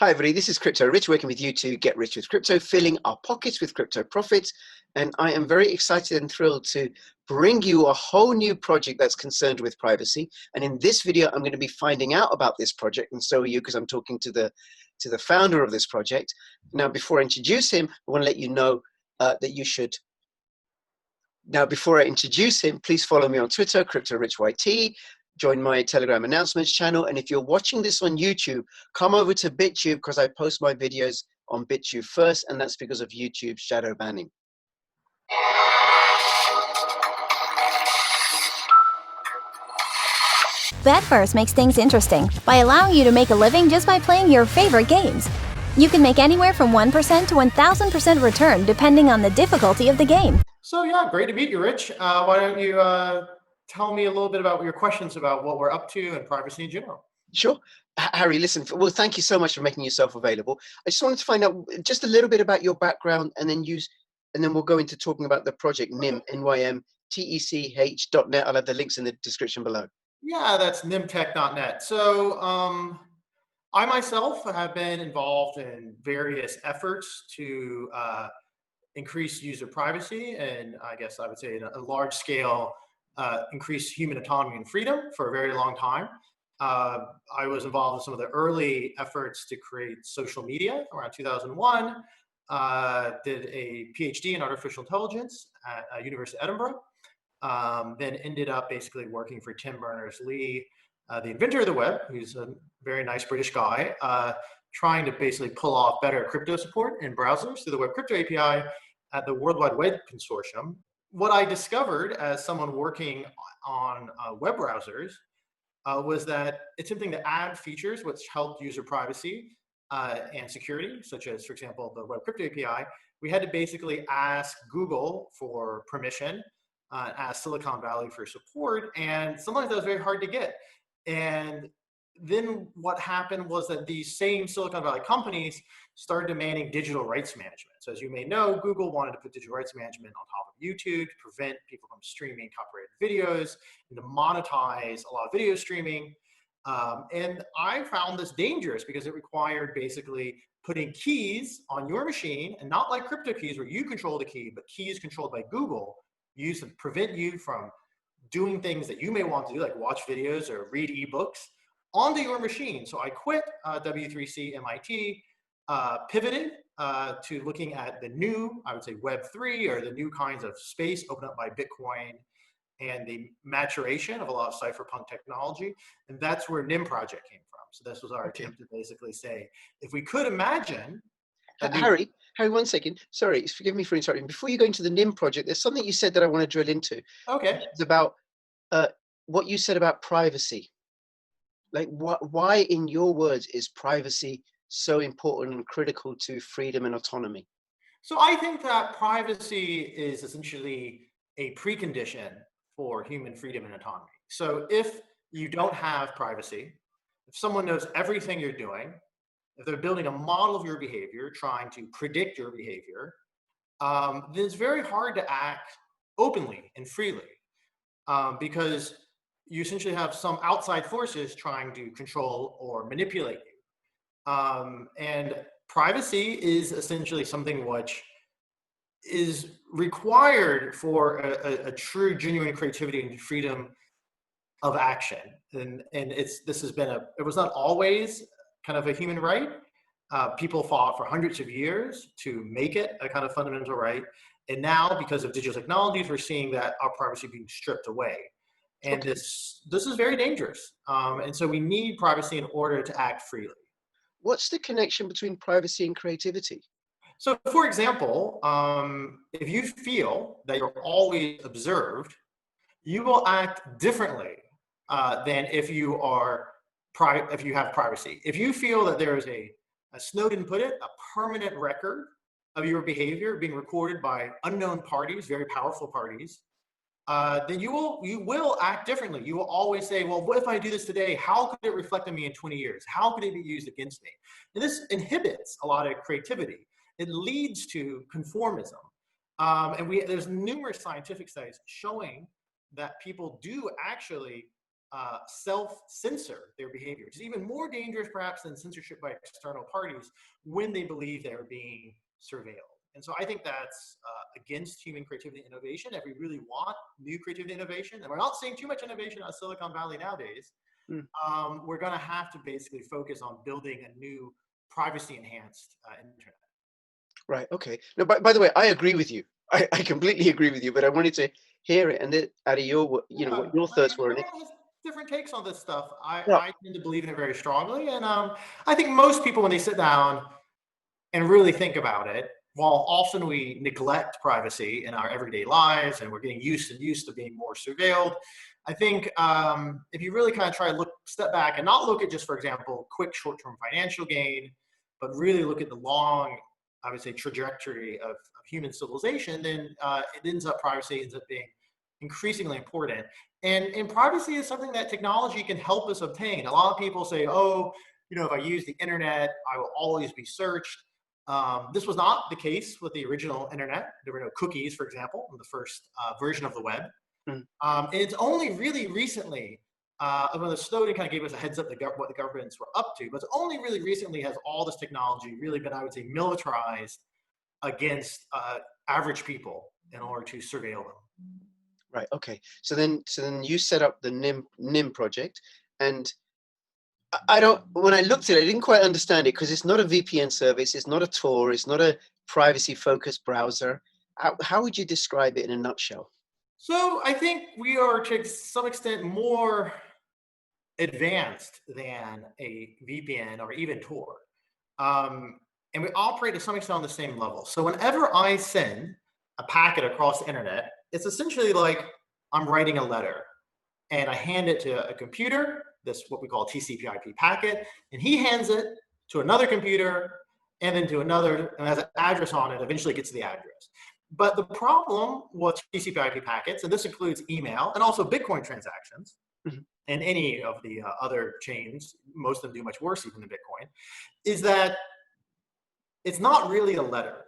Hi everybody, this is Crypto Rich, working with you to get rich with crypto, filling our pockets with crypto profits. And I am very excited and thrilled to bring you a whole new project that's concerned with privacy. And in this video, I'm going to be finding out about this project, and so are you, because I'm talking to the founder of this project. Now, before I introduce him, I want to let you know that you should. Now, before I introduce him, please follow me on Twitter, CryptoRichYT. Join my Telegram announcements channel. And if you're watching this on YouTube, come over to BitTube, because I post my videos on BitTube first, and that's because of YouTube's shadow banning. Betverse makes things interesting by allowing you to make a living just by playing your favorite games. You can make anywhere from 1% to 1,000% return depending on the difficulty of the game. So yeah, great to meet you, Rich. Why don't you tell me a little bit about your questions about what we're up to and privacy in general? Sure. Harry, listen, well, thank you so much for making yourself available. I just wanted to find out just a little bit about your background, and then we'll go into talking about the project NYM, NYM, TECH.net. I'll have the links in the description below. Yeah, that's nymtech.net. So I myself have been involved in various efforts to increase user privacy, and I guess I would say a large scale increase human autonomy and freedom for a very long time. I was involved in some of the early efforts to create social media around 2001, did a PhD in artificial intelligence at University of Edinburgh, then ended up basically working for Tim Berners-Lee, the inventor of the web, who's a very nice British guy, trying to basically pull off better crypto support in browsers through the Web Crypto API at the World Wide Web Consortium. What I discovered as someone working on web browsers was that attempting to add features which helped user privacy and security, such as, for example, the Web Crypto API, we had to basically ask Google for permission, ask Silicon Valley for support, and sometimes that was very hard to get. And then what happened was that these same Silicon Valley companies started demanding digital rights management. So as you may know, Google wanted to put digital rights management on top of YouTube to prevent people from streaming copyrighted videos and to monetize a lot of video streaming. And I found this dangerous because it required basically putting keys on your machine, and not like crypto keys where you control the key, but keys controlled by Google used to prevent you from doing things that you may want to do, like watch videos or read ebooks, onto your machine. So I quit W3C MIT, pivoted to looking at the new, I would say Web3, or the new kinds of space opened up by Bitcoin and the maturation of a lot of cypherpunk technology. And that's where NYM Project came from. So this was our attempt to basically say, if we could imagine... Harry, 1 second. Sorry, forgive me for interrupting. Before you go into the NYM Project, there's something you said that I want to drill into. Okay. It's about what you said about privacy. Like, why, in your words, is privacy so important and critical to freedom and autonomy? So I think that privacy is essentially a precondition for human freedom and autonomy. So if you don't have privacy, if someone knows everything you're doing, if they're building a model of your behavior, trying to predict your behavior, then it's very hard to act openly and freely because you essentially have some outside forces trying to control or manipulate you. And privacy is essentially something which is required for a true, genuine creativity and freedom of action. And it was not always kind of a human right. People fought for hundreds of years to make it a kind of fundamental right. And now, because of digital technologies, we're seeing that our privacy being stripped away. And this is very dangerous. And so we need privacy in order to act freely. What's the connection between privacy and creativity? So, for example, if you feel that you're always observed, you will act differently than if you have privacy. If you feel that there is as Snowden put it, a permanent record of your behavior being recorded by unknown parties, very powerful parties, then you will act differently. You will always say, well, what if I do this today? How could it reflect on me in 20 years? How could it be used against me? And this inhibits a lot of creativity. It leads to conformism. And there's numerous scientific studies showing that people do actually self-censor their behavior. It's even more dangerous perhaps than censorship by external parties when they believe they're being surveilled. And so I think that's against human creativity and innovation. If we really want new creativity and innovation, and we're not seeing too much innovation out of Silicon Valley nowadays, we're going to have to basically focus on building a new privacy-enhanced internet. Right. Okay. No, by the way, I agree with you. I completely agree with you. But I wanted to hear it and out of your, what your thoughts were on it. Everyone has different takes on this stuff. Yeah. I tend to believe in it very strongly, and I think most people, when they sit down and really think about it, while often we neglect privacy in our everyday lives, and we're getting used to being more surveilled, I think if you really kind of try to step back and not look at just, for example, quick short-term financial gain, but really look at the long, I would say, trajectory of human civilization, then privacy ends up being increasingly important. And privacy is something that technology can help us obtain. A lot of people say, oh, if I use the internet, I will always be searched. This was not the case with the original internet. There were no cookies, for example, in the first version of the web. And it's only really recently, when the Snowden kind of gave us a heads up what the governments were up to, but it's only really recently has all this technology really been, I would say, militarized against average people in order to surveil them. Right. Okay. So then you set up the NYM project, and when I looked at it, I didn't quite understand it because it's not a VPN service, it's not a Tor, it's not a privacy-focused browser. How would you describe it in a nutshell? So I think we are to some extent more advanced than a VPN or even Tor. And we operate to some extent on the same level. So whenever I send a packet across the internet, it's essentially like I'm writing a letter, and I hand it to a computer, this what we call a TCP/IP packet, and he hands it to another computer, and then to another, and has an address on it, eventually gets to the address. But the problem with TCP/IP packets, and this includes email and also Bitcoin transactions, and any of the other chains, most of them do much worse even than Bitcoin, is that it's not really a letter.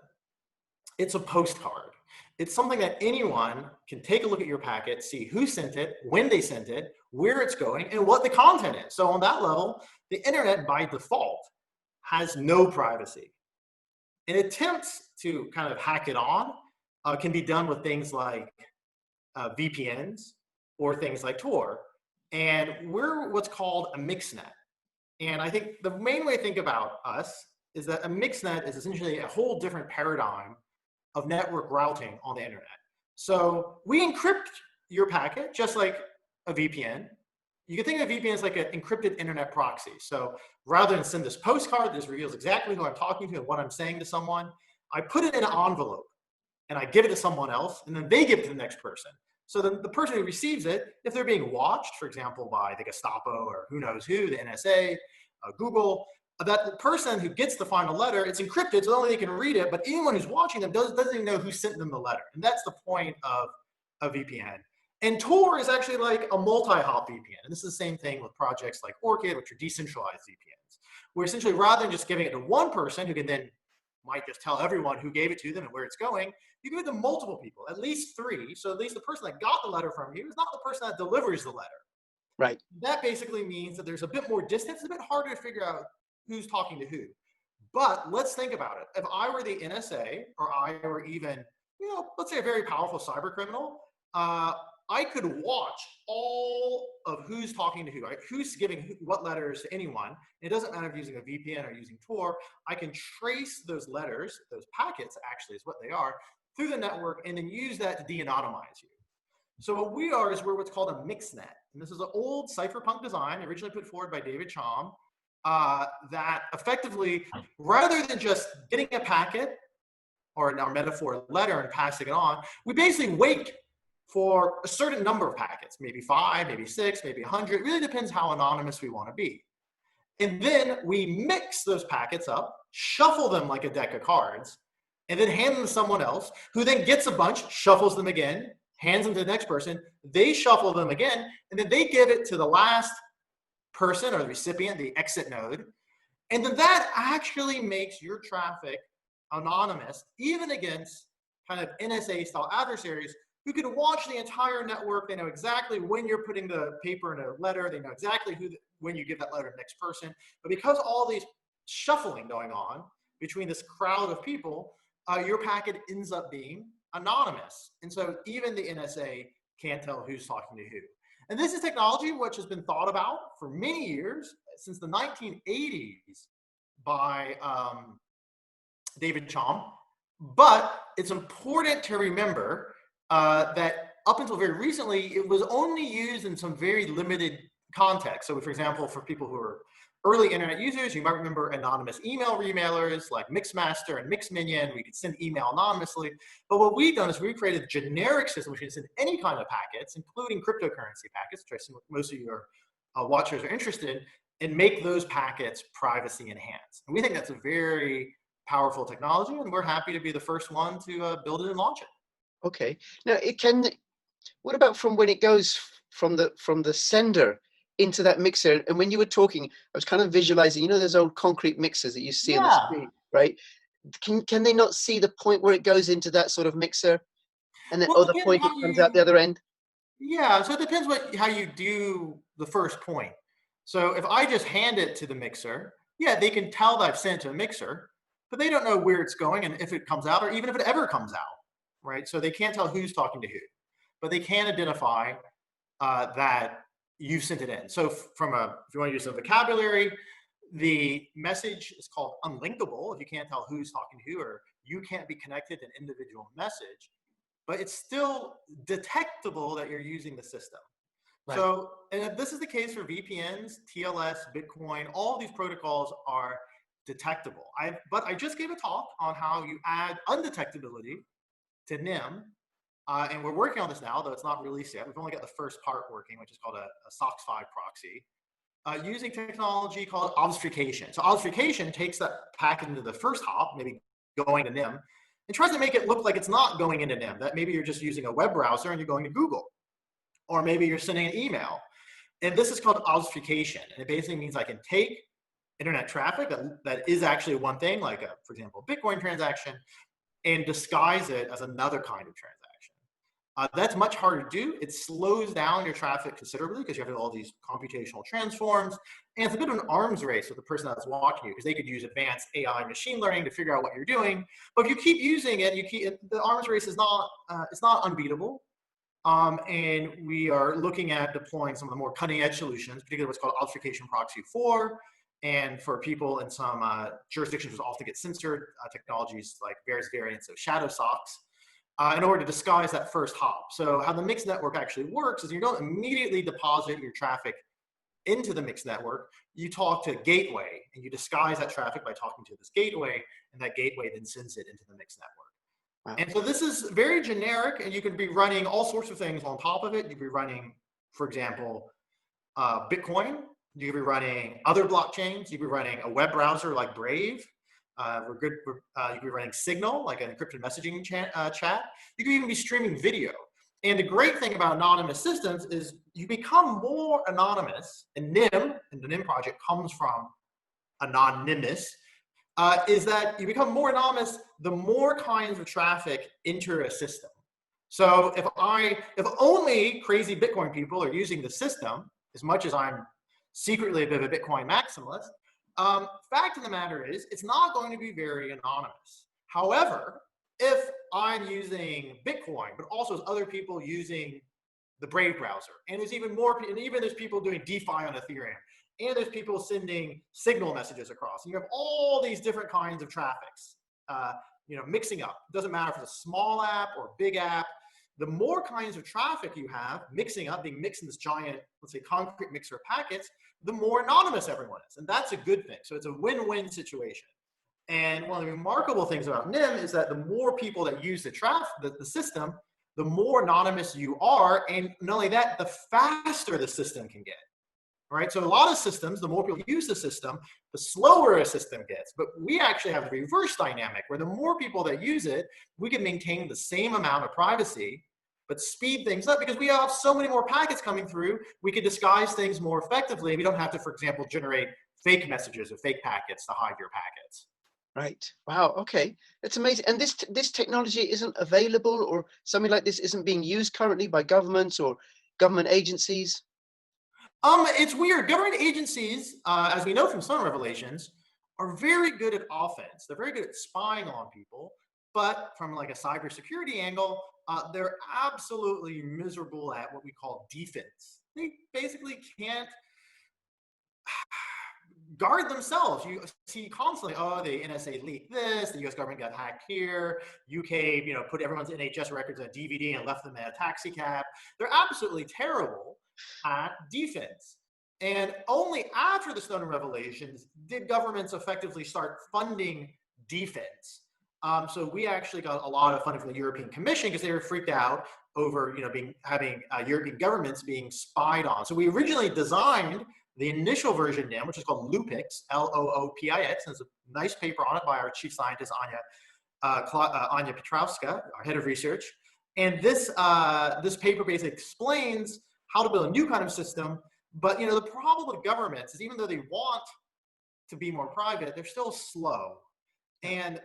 It's a postcard. It's something that anyone can take a look at your packet, see who sent it, when they sent it, where it's going, and what the content is. So on that level, the internet by default has no privacy. And attempts to kind of hack it on can be done with things like VPNs or things like Tor. And we're what's called a mixnet. And I think the main way to think about us is that a mixnet is essentially a whole different paradigm of network routing on the internet. So we encrypt your packet just like a VPN. You can think of a VPN as like an encrypted internet proxy. So rather than send this postcard, this reveals exactly who I'm talking to and what I'm saying to someone, I put it in an envelope and I give it to someone else, and then they give it to the next person. So then the person who receives it, if they're being watched, for example, by the Gestapo or who knows who, the NSA, Google, that the person who gets the final letter, it's encrypted so only they can read it, but anyone who's watching them doesn't even know who sent them the letter. And that's the point of a VPN. And Tor is actually like a multi-hop VPN. And this is the same thing with projects like Orchid, which are decentralized VPNs, where essentially rather than just giving it to one person who can then might just tell everyone who gave it to them and where it's going, you give it to multiple people, at least 3. So at least the person that got the letter from you is not the person that delivers the letter. Right. That basically means that there's a bit more distance. It's a bit harder to figure out who's talking to who. But let's think about it. If I were the NSA, or I were even, let's say a very powerful cyber criminal, I could watch all of who's talking to who, right? Who's giving what letters to anyone. It doesn't matter if you're using a VPN or using Tor. I can trace those letters, those packets actually is what they are, through the network, and then use that to de-anonymize you. So what we are is we're what's called a mixnet. And this is an old cypherpunk design originally put forward by David Chaum, that effectively, rather than just getting a packet, or in our metaphor, a letter, and passing it on, we basically wait for a certain number of packets, maybe 5, maybe 6, maybe 100. It really depends how anonymous we want to be. And then we mix those packets up, shuffle them like a deck of cards, and then hand them to someone else, who then gets a bunch, shuffles them again, hands them to the next person, they shuffle them again, and then they give it to the last person or the recipient, the exit node. And then that actually makes your traffic anonymous, even against kind of NSA-style adversaries who can watch the entire network. They know exactly when you're putting the paper in a letter. They know exactly when you give that letter to the next person. But because all these shuffling going on between this crowd of people, your packet ends up being anonymous. And so even the NSA can't tell who's talking to who. And this is technology which has been thought about for many years, since the 1980s by David Chaum. But it's important to remember that up until very recently, it was only used in some very limited context. So for example, for people who are early internet users, you might remember anonymous email remailers like Mixmaster and Mixminion. We could send email anonymously. But what we've done is we created a generic system which can send any kind of packets, including cryptocurrency packets, which I assume most of your watchers are interested in, and make those packets privacy enhanced. And we think that's a very powerful technology, and we're happy to be the first one to build it and launch it. Okay. Now what about from when it goes from the sender into that mixer? And when you were talking, I was kind of visualizing, those old concrete mixers that you see on the screen, right? Can they not see the point where it goes into that sort of mixer, and then the point it comes out the other end? Yeah, so it depends how you do the first point. So if I just hand it to the mixer, yeah, they can tell that I've sent it to a mixer, but they don't know where it's going and if it comes out, or even if it ever comes out, right? So they can't tell who's talking to who, but they can identify that you sent it in. So if you want to use some vocabulary, the message is called unlinkable if you can't tell who's talking to who, or you can't be connected to an individual message, but it's still detectable that you're using the system. Right. So, and this is the case for VPNs, TLS, Bitcoin, all of these protocols are detectable. But I just gave a talk on how you add undetectability to NYM. And we're working on this now, though it's not released yet. We've only got the first part working, which is called a SOC 5 proxy, using technology called obfuscation. So obfuscation takes that packet into the first hop, maybe going to NYM, and tries to make it look like it's not going into NYM, that maybe you're just using a web browser and you're going to Google, or maybe you're sending an email. And this is called obfuscation. And it basically means I can take internet traffic that is actually one thing, like for example, a Bitcoin transaction, and disguise it as another kind of transaction. That's much harder to do. It slows down your traffic considerably because you have to do all these computational transforms. And it's a bit of an arms race with the person that's watching you, because they could use advanced AI machine learning to figure out what you're doing. But if you keep using it, the arms race is not, it's not unbeatable. And we are looking at deploying some of the more cutting edge solutions, particularly what's called obfuscation proxy 4. And for people in some jurisdictions which often get censored, technologies like various variants of shadow socks, in order to disguise that first hop. So how the mixed network actually works is you don't immediately deposit your traffic into the mixed network. You talk to a gateway, and you disguise that traffic by talking to this gateway, and that gateway then sends it into the mixed network. Wow. And so this is very generic, and you could be running all sorts of things on top of it. You could be running, for example, Bitcoin. You could be running other blockchains. You could be running a web browser like Brave. You could be running Signal, like an encrypted messaging chat. You could even be streaming video. And the great thing about anonymous systems is you become more anonymous, and NYM, and the NYM project comes from anonymous, is that you become more anonymous the more kinds of traffic enter a system. So if only crazy Bitcoin people are using the system, as much as I'm secretly a bit of a Bitcoin maximalist, fact of the matter is, it's not going to be very anonymous. However, if I'm using Bitcoin, but also there's other people using the Brave browser, and there's even more, and even there's people doing DeFi on Ethereum, and there's people sending Signal messages across, and you have all these different kinds of traffics, mixing up. It doesn't matter if it's a small app or a big app. The more kinds of traffic you have mixing up, being mixed in this giant, let's say, concrete mixer of packets, the more anonymous everyone is. And that's a good thing. So it's a win-win situation. And one of the remarkable things about NYM is that the more people that use the system, the more anonymous you are. And not only that, the faster the system can get. Right? So a lot of systems, the more people use the system, the slower a system gets. But we actually have the reverse dynamic, where the more people that use it, we can maintain the same amount of privacy, but speed things up, because we have so many more packets coming through. We can disguise things more effectively. We don't have to, for example, generate fake messages or fake packets to hide your packets. Right. Wow. Okay. That's amazing. And this technology isn't available, or something like this isn't being used currently by governments or government agencies. It's weird. Government agencies, as we know from some revelations, are very good at offense. They're very good at spying on people, but from like a cybersecurity angle, they're absolutely miserable at what we call defense. They basically can't guard themselves. You see constantly, oh, the NSA leaked this, the US government got hacked here, UK, put everyone's NHS records on a DVD and left them in a taxi cab. They're absolutely terrible at defense. And only after the Snowden revelations did governments effectively start funding defense. So we actually got a lot of funding from the European Commission because they were freaked out over, having European governments being spied on. So we originally designed the initial version NIM, which is called Loopix, Loopix. There's a nice paper on it by our chief scientist, Anya Petrowska, our head of research. And this paper basically explains how to build a new kind of system. But the problem with governments is even though they want to be more private, they're still slow. And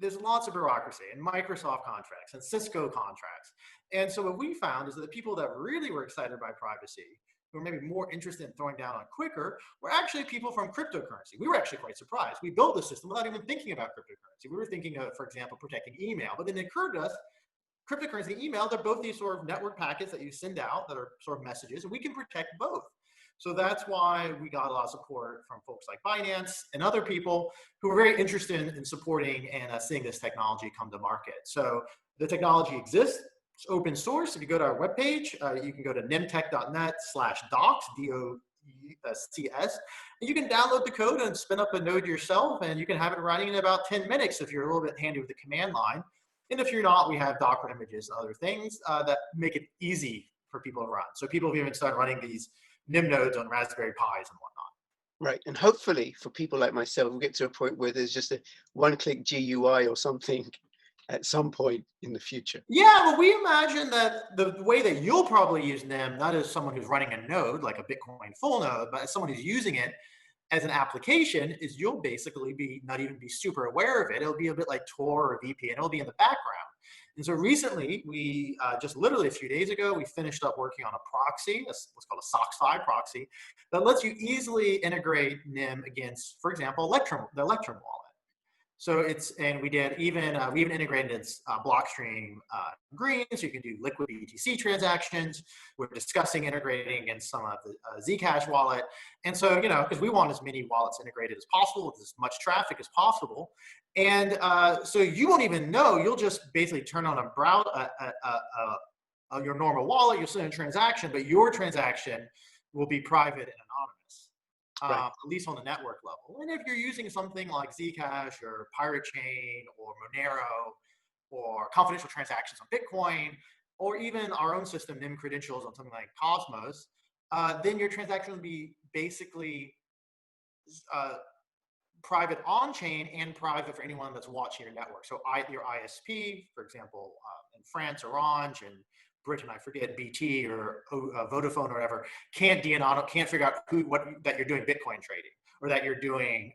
there's lots of bureaucracy and Microsoft contracts and Cisco contracts. And so what we found is that the people that really were excited by privacy, who are maybe more interested in throwing down on quicker, were actually people from cryptocurrency. We were actually quite surprised. We built the system without even thinking about cryptocurrency. We were thinking of, for example, protecting email. But then it occurred to us, cryptocurrency and email, they're both these sort of network packets that you send out that are sort of messages, and we can protect both. So that's why we got a lot of support from folks like BINANCE and other people who are very interested in supporting and seeing this technology come to market. So the technology exists. It's open source. If you go to our webpage, you can go to nimtech.net/docs, DOCS, and you can download the code and spin up a node yourself, and you can have it running in about 10 minutes if you're a little bit handy with the command line. And if you're not, we have Docker images and other things that make it easy for people to run. So people have even started running these NIM nodes on Raspberry Pis and whatnot. Right. And hopefully for people like myself, we'll get to a point where there's just a one-click GUI or something at some point in the future. Yeah, well, we imagine that the way that you'll probably use NIM, not as someone who's running a node, like a Bitcoin full node, but as someone who's using it as an application, is you'll basically not even be super aware of it. It'll be a bit like Tor or VPN. It'll be in the background. And so recently, we just literally a few days ago, we finished up working on a proxy, what's called a SOX5 proxy, that lets you easily integrate NIM against, for example, the Electrum wallet. So and we even integrated its Blockstream Green, so you can do liquid BTC transactions. We're discussing integrating against some of the Zcash wallet. And so, because we want as many wallets integrated as possible with as much traffic as possible. And so you won't even know, you'll just basically turn on your normal wallet, you'll send a transaction, but your transaction will be private and anonymous. Right. At least on the network level. And if you're using something like Zcash or Pirate Chain or Monero or confidential transactions on Bitcoin, or even our own system, NIM credentials on something like Cosmos, then your transaction will be basically private on-chain and private for anyone that's watching your network. So your ISP, for example, in France, Orange, and Britain, I forget, BT or Vodafone or whatever, can't figure out that you're doing Bitcoin trading or that you're doing,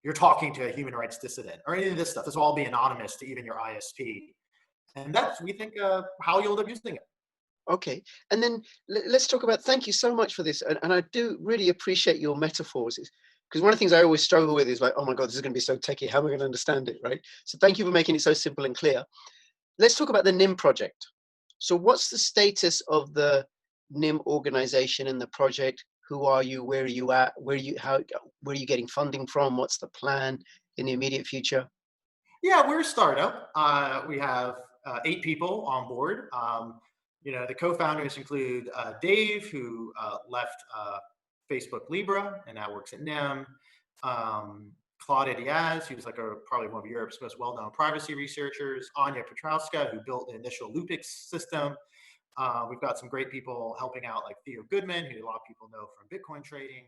you're talking to a human rights dissident or any of this stuff. This will all be anonymous to even your ISP. And that's, we think, how you'll end up using it. Okay. And then let's talk about, thank you so much for this. And I do really appreciate your metaphors, because one of the things I always struggle with is like, oh my God, this is going to be so techy. How am I going to understand it, right? So thank you for making it so simple and clear. Let's talk about the NIM project. So what's the status of the NIM organization and the project? Who are you? Where are you at? Where are you getting funding from? What's the plan in the immediate future? Yeah, we're a startup. We have 8 people on board. The co-founders include Dave, who left Facebook Libra and now works at NIM. Claudia Diaz, who's like probably one of Europe's most well-known privacy researchers. Anya Petrowska, who built the initial Loopix system. We've got some great people helping out, like Theo Goodman, who a lot of people know from Bitcoin trading.